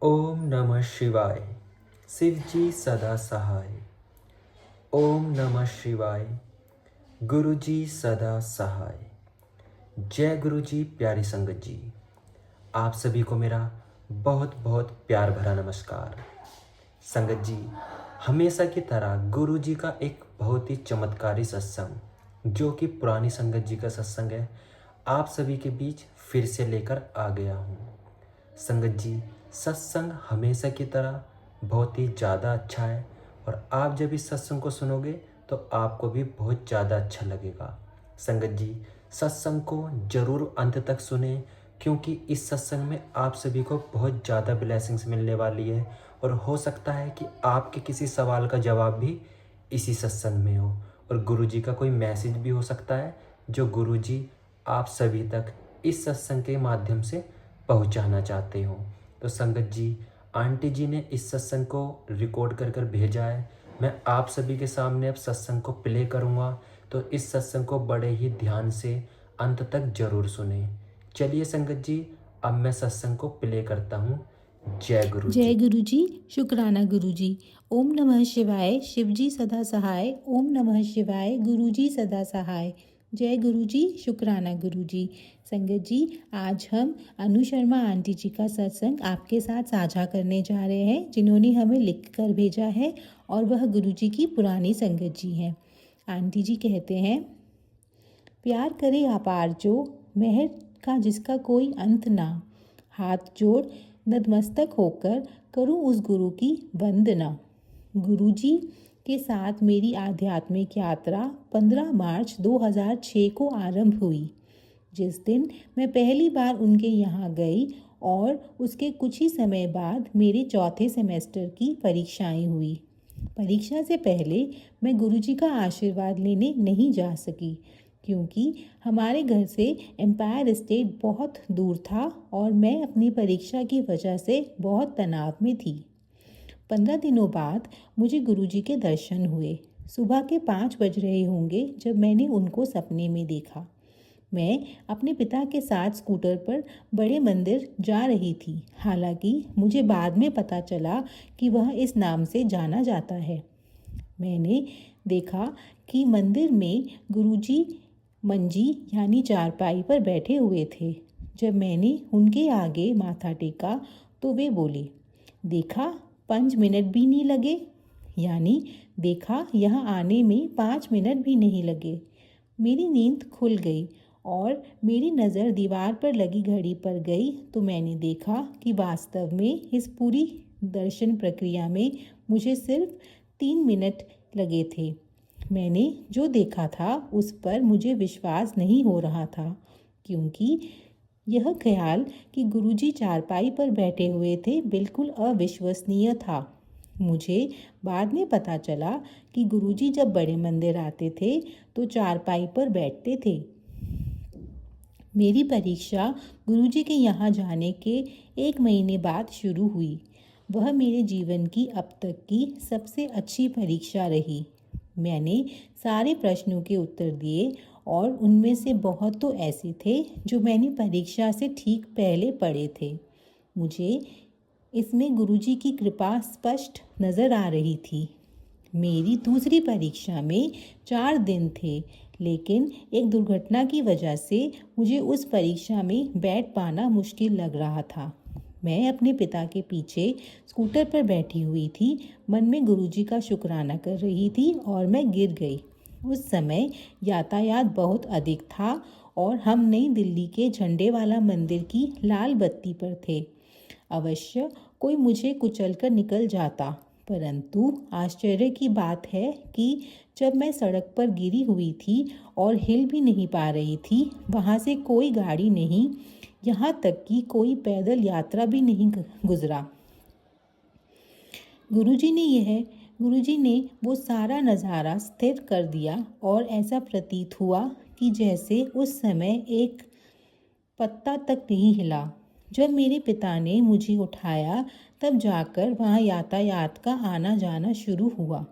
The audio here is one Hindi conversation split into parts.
ओम नमः शिवाय। शिव जी सदा सहाय। ओम नमः शिवाय। गुरु जी सदा सहाय। जय गुरु जी। प्यारी संगत जी, आप सभी को मेरा बहुत बहुत प्यार भरा नमस्कार। संगत जी, हमेशा की तरह गुरु जी का एक बहुत ही चमत्कारी सत्संग, जो कि पुरानी संगत जी का सत्संग है, आप सभी के बीच फिर से लेकर आ गया हूँ। संगत जी, सत्संग हमेशा की तरह बहुत ही ज़्यादा अच्छा है और आप जब इस सत्संग को सुनोगे तो आपको भी बहुत ज़्यादा अच्छा लगेगा। संगत जी, सत्संग को ज़रूर अंत तक सुने, क्योंकि इस सत्संग में आप सभी को बहुत ज़्यादा ब्लेसिंग्स मिलने वाली है और हो सकता है कि आपके किसी सवाल का जवाब भी इसी सत्संग में हो और गुरु जी का कोई मैसेज भी हो सकता है जो गुरु जी आप सभी तक इस सत्संग के माध्यम से पहुंचाना चाहते हो। तो संगत जी, आंटी जी ने इस सत्संग को रिकॉर्ड कर कर भेजा है। मैं आप सभी के सामने अब सत्संग को प्ले करूँगा, तो इस सत्संग को बड़े ही ध्यान से अंत तक जरूर सुने। चलिए संगत जी, अब मैं सत्संग को प्ले करता हूँ। जय गुरु जी। जय गुरु जी। शुक्राना गुरु जी। ओम नमः शिवाय। शिव जी सदा सहाय। ओम नमः शिवाय। गुरु जी सदा सहाय। जय गुरु जी। शुक्राना गुरु जी। संगत जी, आज हम अनु शर्मा आंटी जी का सत्संग आपके साथ साझा करने जा रहे हैं, जिन्होंने हमें लिख कर भेजा है और वह गुरु जी की पुरानी संगत जी हैं। आंटी जी कहते हैं, प्यार करे अपार जो, मेहर का जिसका कोई अंत ना, हाथ जोड़ नतमस्तक होकर करूं उस गुरु की वंदना। गुरु जी के साथ मेरी आध्यात्मिक यात्रा 15 मार्च 2006 को आरंभ हुई, जिस दिन मैं पहली बार उनके यहाँ गई और उसके कुछ ही समय बाद मेरे चौथे सेमेस्टर की परीक्षाएं हुई। परीक्षा से पहले मैं गुरुजी का आशीर्वाद लेने नहीं जा सकी, क्योंकि हमारे घर से एम्पायर स्टेट बहुत दूर था और मैं अपनी परीक्षा की वजह से बहुत तनाव में थी। 15 दिनों बाद मुझे गुरुजी के दर्शन हुए। सुबह के 5 बज रहे होंगे जब मैंने उनको सपने में देखा। मैं अपने पिता के साथ स्कूटर पर बड़े मंदिर जा रही थी। हालांकि मुझे बाद में पता चला कि वह इस नाम से जाना जाता है। मैंने देखा कि मंदिर में गुरुजी मंजी यानी चारपाई पर बैठे हुए थे। जब मैंने उनके आगे माथा टेका तो वे बोले, देखा 5 मिनट भी नहीं लगे, यानी देखा यहाँ आने में 5 मिनट भी नहीं लगे। मेरी नींद खुल गई और मेरी नज़र दीवार पर लगी घड़ी पर गई तो मैंने देखा कि वास्तव में इस पूरी दर्शन प्रक्रिया में मुझे सिर्फ 3 मिनट लगे थे। मैंने जो देखा था उस पर मुझे विश्वास नहीं हो रहा था, क्योंकि यह ख्याल कि गुरुजी चारपाई पर बैठे हुए थे बिल्कुल अविश्वसनीय था। मुझे बाद में पता चला कि गुरुजी जब बड़े मंदिर आते थे तो चारपाई पर बैठते थे। मेरी परीक्षा गुरुजी के यहाँ जाने के 1 महीने बाद शुरू हुई। वह मेरे जीवन की अब तक की सबसे अच्छी परीक्षा रही। मैंने सारे प्रश्नों के उत्तर दिए और उनमें से बहुत तो ऐसे थे जो मैंने परीक्षा से ठीक पहले पढ़े थे। मुझे इसमें गुरुजी की कृपा स्पष्ट नज़र आ रही थी। मेरी दूसरी परीक्षा में 4 दिन थे, लेकिन एक दुर्घटना की वजह से मुझे उस परीक्षा में बैठ पाना मुश्किल लग रहा था। मैं अपने पिता के पीछे स्कूटर पर बैठी हुई थी, मन में गुरुजी का शुक्राना कर रही थी और मैं गिर गई। उस समय यातायात बहुत अधिक था और हम नई दिल्ली के झंडे वाला मंदिर की लाल बत्ती पर थे। अवश्य कोई मुझे कुचलकर निकल जाता, परंतु आश्चर्य की बात है कि जब मैं सड़क पर गिरी हुई थी और हिल भी नहीं पा रही थी, वहाँ से कोई गाड़ी नहीं, यहाँ तक कि कोई पैदल यात्रा भी नहीं गुजरा। गुरुजी ने वो सारा नज़ारा स्थिर कर दिया और ऐसा प्रतीत हुआ कि जैसे उस समय एक पत्ता तक नहीं हिला। जब मेरे पिता ने मुझे उठाया तब जाकर वहाँ यातायात का आना जाना शुरू हुआ।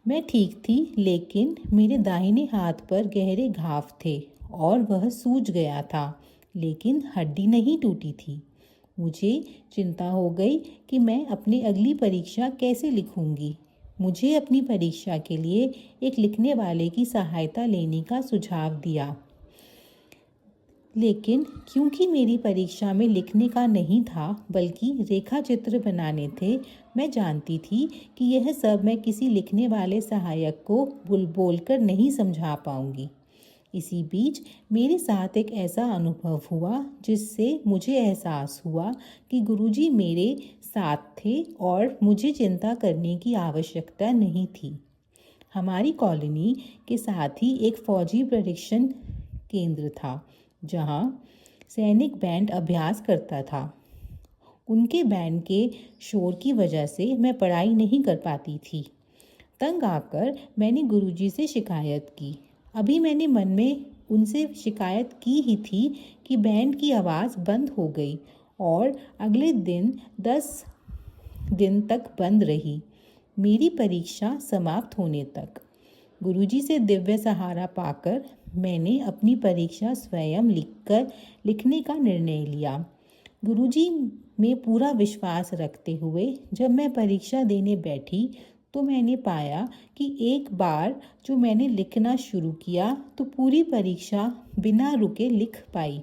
मैं ठीक थी, लेकिन मेरे दाहिने हाथ पर गहरे घाव थे और वह सूज गया था, लेकिन हड्डी नहीं टूटी थी। मुझे चिंता हो गई कि मैं अपनी अगली परीक्षा कैसे लिखूंगी। मुझे अपनी परीक्षा के लिए एक लिखने वाले की सहायता लेने का सुझाव दिया, लेकिन क्योंकि मेरी परीक्षा में लिखने का नहीं था बल्कि रेखा चित्र बनाने थे, मैं जानती थी कि यह सब मैं किसी लिखने वाले सहायक को बोलकर नहीं समझा पाऊंगी। इसी बीच मेरे साथ एक ऐसा अनुभव हुआ जिससे मुझे एहसास हुआ कि गुरुजी मेरे साथ थे और मुझे चिंता करने की आवश्यकता नहीं थी। हमारी कॉलोनी के साथ ही एक फौजी प्रशिक्षण केंद्र था जहां सैनिक बैंड अभ्यास करता था। उनके बैंड के शोर की वजह से मैं पढ़ाई नहीं कर पाती थी। तंग आकर मैंने गुरुजी से शिकायत की। अभी मैंने मन में उनसे शिकायत की ही थी कि बैंड की आवाज़ बंद हो गई और अगले दिन 10 दिन तक बंद रही, मेरी परीक्षा समाप्त होने तक। गुरुजी से दिव्य सहारा पाकर मैंने अपनी परीक्षा स्वयं लिखने का निर्णय लिया। गुरुजी में पूरा विश्वास रखते हुए जब मैं परीक्षा देने बैठी तो मैंने पाया कि एक बार जो मैंने लिखना शुरू किया तो पूरी परीक्षा बिना रुके लिख पाई।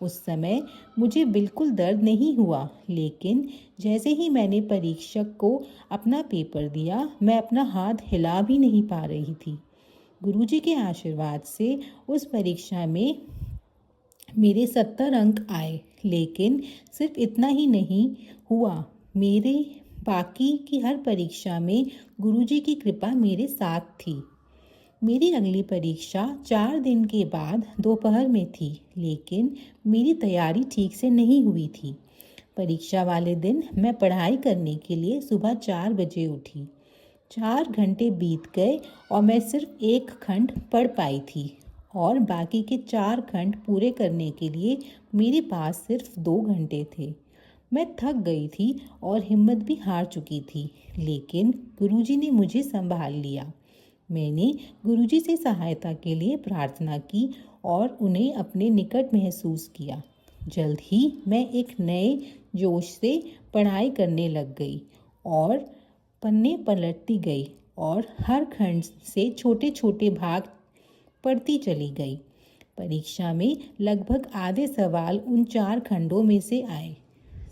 उस समय मुझे बिल्कुल दर्द नहीं हुआ, लेकिन जैसे ही मैंने परीक्षक को अपना पेपर दिया, मैं अपना हाथ हिला भी नहीं पा रही थी। गुरुजी के आशीर्वाद से उस परीक्षा में मेरे 70 अंक आए, लेकिन सिर्फ इतना ही नहीं हुआ, मेरे बाकी की हर परीक्षा में गुरुजी की कृपा मेरे साथ थी। मेरी अगली परीक्षा 4 दिन के बाद दोपहर में थी, लेकिन मेरी तैयारी ठीक से नहीं हुई थी। परीक्षा वाले दिन मैं पढ़ाई करने के लिए सुबह 4 बजे उठी। 4 घंटे बीत गए और मैं सिर्फ एक खंड पढ़ पाई थी और बाकी के 4 खंड पूरे करने के लिए मेरे पास सिर्फ 2 घंटे थे। मैं थक गई थी और हिम्मत भी हार चुकी थी, लेकिन गुरुजी ने मुझे संभाल लिया। मैंने गुरुजी से सहायता के लिए प्रार्थना की और उन्हें अपने निकट महसूस किया। जल्द ही मैं एक नए जोश से पढ़ाई करने लग गई और पन्ने पलटती गई और हर खंड से छोटे छोटे भाग पढ़ती चली गई। परीक्षा में लगभग आधे सवाल उन 4 खंडों में से आए।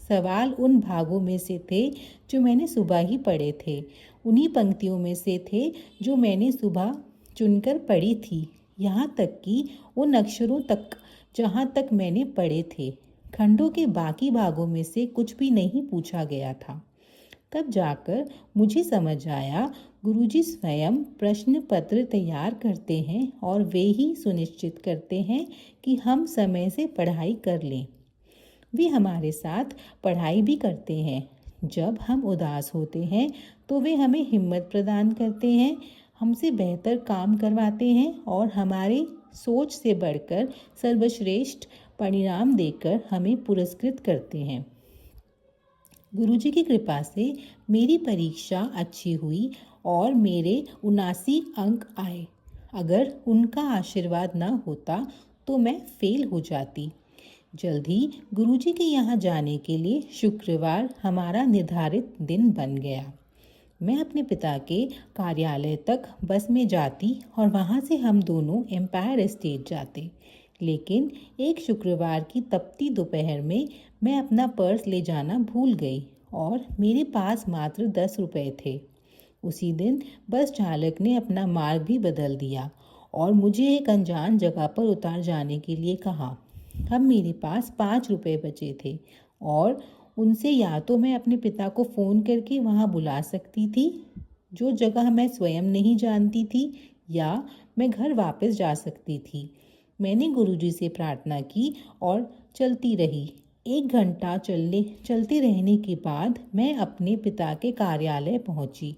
सवाल उन भागों में से थे जो मैंने सुबह ही पढ़े थे, उन्हीं पंक्तियों में से थे जो मैंने सुबह चुनकर पढ़ी थी, यहाँ तक कि उन अक्षरों तक जहाँ तक मैंने पढ़े थे। खंडों के बाकी भागों में से कुछ भी नहीं पूछा गया था। तब जाकर मुझे समझ आया, गुरुजी स्वयं प्रश्न पत्र तैयार करते हैं और वे ही सुनिश्चित करते हैं कि हम समय से पढ़ाई कर लें। वे हमारे साथ पढ़ाई भी करते हैं। जब हम उदास होते हैं तो वे हमें हिम्मत प्रदान करते हैं, हमसे बेहतर काम करवाते हैं और हमारे सोच से बढ़कर सर्वश्रेष्ठ परिणाम देकर हमें पुरस्कृत करते हैं। गुरुजी की कृपा से मेरी परीक्षा अच्छी हुई और मेरे 79 अंक आए। अगर उनका आशीर्वाद न होता तो मैं फेल हो जाती। जल्द ही गुरुजी के यहाँ जाने के लिए शुक्रवार हमारा निर्धारित दिन बन गया। मैं अपने पिता के कार्यालय तक बस में जाती और वहाँ से हम दोनों एम्पायर एस्टेट जाते। लेकिन एक शुक्रवार की तपती दोपहर में मैं अपना पर्स ले जाना भूल गई और मेरे पास मात्र 10 रुपये थे। उसी दिन बस चालक ने अपना मार्ग भी बदल दिया और मुझे एक अनजान जगह पर उतार जाने के लिए कहा। अब मेरे पास 5 रुपये बचे थे और उनसे या तो मैं अपने पिता को फ़ोन करके वहाँ बुला सकती थी, जो जगह मैं स्वयं नहीं जानती थी, या मैं घर वापस जा सकती थी। मैंने गुरुजी से प्रार्थना की और चलती रही। 1 घंटा चलते रहने के बाद मैं अपने पिता के कार्यालय पहुंची,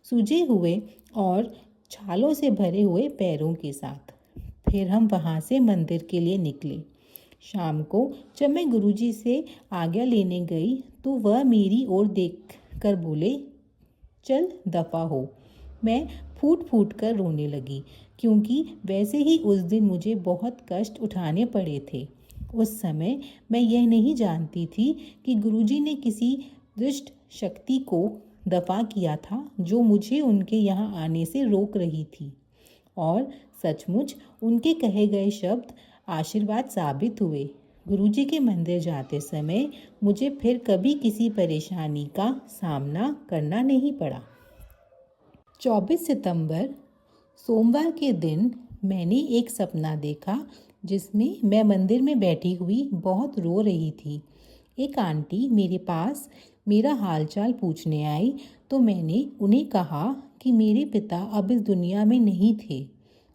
सूजे हुए और छालों से भरे हुए पैरों के साथ। फिर हम वहाँ से मंदिर के लिए निकले। शाम को जब मैं गुरुजी से आज्ञा लेने गई तो वह मेरी ओर देख कर बोले, चल दफ़ा हो। मैं फूट फूट कर रोने लगी, क्योंकि वैसे ही उस दिन मुझे बहुत कष्ट उठाने पड़े थे उस समय मैं यह नहीं जानती थी कि गुरुजी ने किसी दुष्ट शक्ति को दफा किया था जो मुझे उनके यहाँ आने से रोक रही थी, और सचमुच उनके कहे गए शब्द आशीर्वाद साबित हुए। गुरुजी के मंदिर जाते समय मुझे फिर कभी किसी परेशानी का सामना करना नहीं पड़ा। 24 सितंबर सोमवार के दिन मैंने एक सपना देखा जिसमें मैं मंदिर में बैठी हुई बहुत रो रही थी। एक आंटी मेरे पास मेरा हालचाल पूछने आई तो मैंने उन्हें कहा कि मेरे पिता अब इस दुनिया में नहीं थे।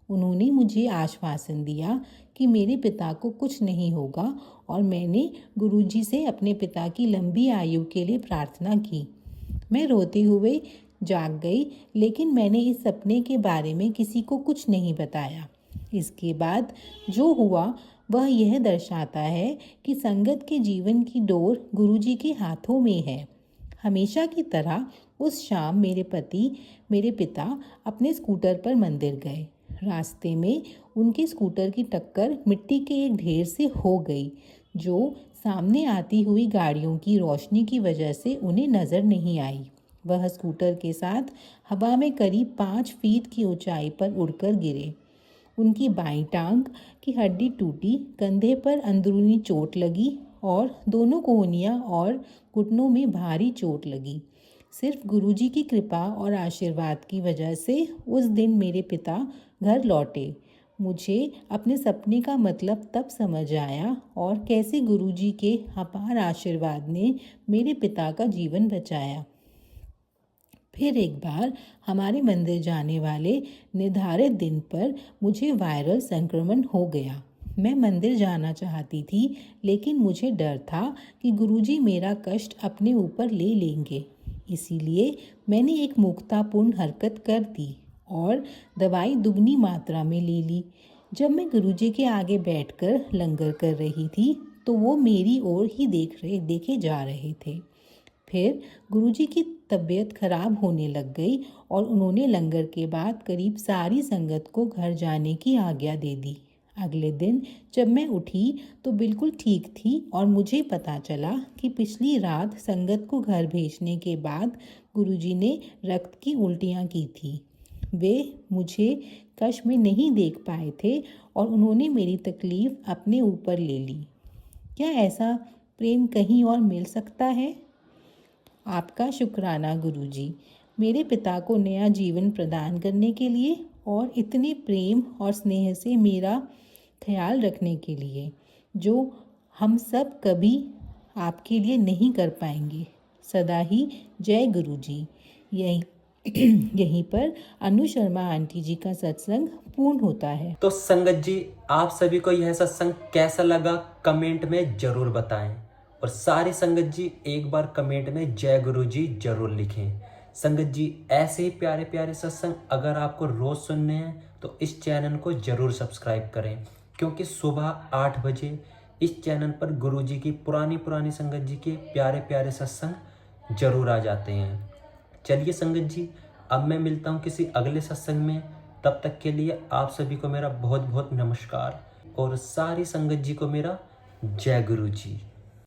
उन्होंने मुझे आश्वासन दिया कि मेरे पिता को कुछ नहीं होगा और मैंने गुरुजी से अपने पिता की लंबी आयु के लिए प्रार्थना की। मैं रोते हुए जाग गई, लेकिन मैंने इस सपने के बारे में किसी को कुछ नहीं बताया। इसके बाद जो हुआ वह यह दर्शाता है कि संगत के जीवन की डोर गुरुजी के हाथों में है। हमेशा की तरह उस शाम मेरे पिता अपने स्कूटर पर मंदिर गए। रास्ते में उनके स्कूटर की टक्कर मिट्टी के एक ढेर से हो गई, जो सामने आती हुई गाड़ियों की रोशनी की वजह से उन्हें नज़र नहीं आई। वह स्कूटर के साथ हवा में करीब 5 फीट की ऊंचाई पर उड़कर गिरे। उनकी बाईं टांग की हड्डी टूटी, कंधे पर अंदरूनी चोट लगी और दोनों कोहनियाँ और घुटनों में भारी चोट लगी। सिर्फ गुरुजी की कृपा और आशीर्वाद की वजह से उस दिन मेरे पिता घर लौटे। मुझे अपने सपने का मतलब तब समझ आया और कैसे गुरुजी के अपार आशीर्वाद ने मेरे पिता का जीवन बचाया। फिर एक बार हमारे मंदिर जाने वाले निर्धारित दिन पर मुझे वायरल संक्रमण हो गया। मैं मंदिर जाना चाहती थी, लेकिन मुझे डर था कि गुरुजी मेरा कष्ट अपने ऊपर ले लेंगे। इसीलिए मैंने एक मूर्खतापूर्ण हरकत कर दी और दवाई दुगनी मात्रा में ले ली। जब मैं गुरुजी के आगे बैठकर लंगर कर रही थी तो वो मेरी ओर ही देखे जा रहे थे। फिर गुरुजी की तबीयत खराब होने लग गई और उन्होंने लंगर के बाद करीब सारी संगत को घर जाने की आज्ञा दे दी। अगले दिन जब मैं उठी तो बिल्कुल ठीक थी और मुझे पता चला कि पिछली रात संगत को घर भेजने के बाद गुरुजी ने रक्त की उल्टियाँ की थी। वे मुझे कष्ट में नहीं देख पाए थे और उन्होंने मेरी तकलीफ़ अपने ऊपर ले ली। क्या ऐसा प्रेम कहीं और मिल सकता है? आपका शुक्राना गुरुजी, मेरे पिता को नया जीवन प्रदान करने के लिए और इतने प्रेम और स्नेह से मेरा ख्याल रखने के लिए, जो हम सब कभी आपके लिए नहीं कर पाएंगे। सदा ही जय गुरुजी। यहीं पर अनु शर्मा आंटी जी का सत्संग पूर्ण होता है। तो संगत जी, आप सभी को यह सत्संग कैसा लगा कमेंट में जरूर बताएं, और सारी संगत जी एक बार कमेंट में जय गुरुजी जरूर लिखें। संगत जी, ऐसे ही प्यारे प्यारे सत्संग अगर आपको रोज सुनने हैं तो इस चैनल को जरूर सब्सक्राइब करें, क्योंकि सुबह 8 बजे इस चैनल पर गुरुजी की पुरानी संगत जी के प्यारे प्यारे सत्संग जरूर आ जाते हैं। चलिए संगत जी, अब मैं मिलता हूँ किसी अगले सत्संग में। तब तक के लिए आप सभी को मेरा बहुत बहुत नमस्कार और सारी संगत जी को मेरा जय गुरुजी।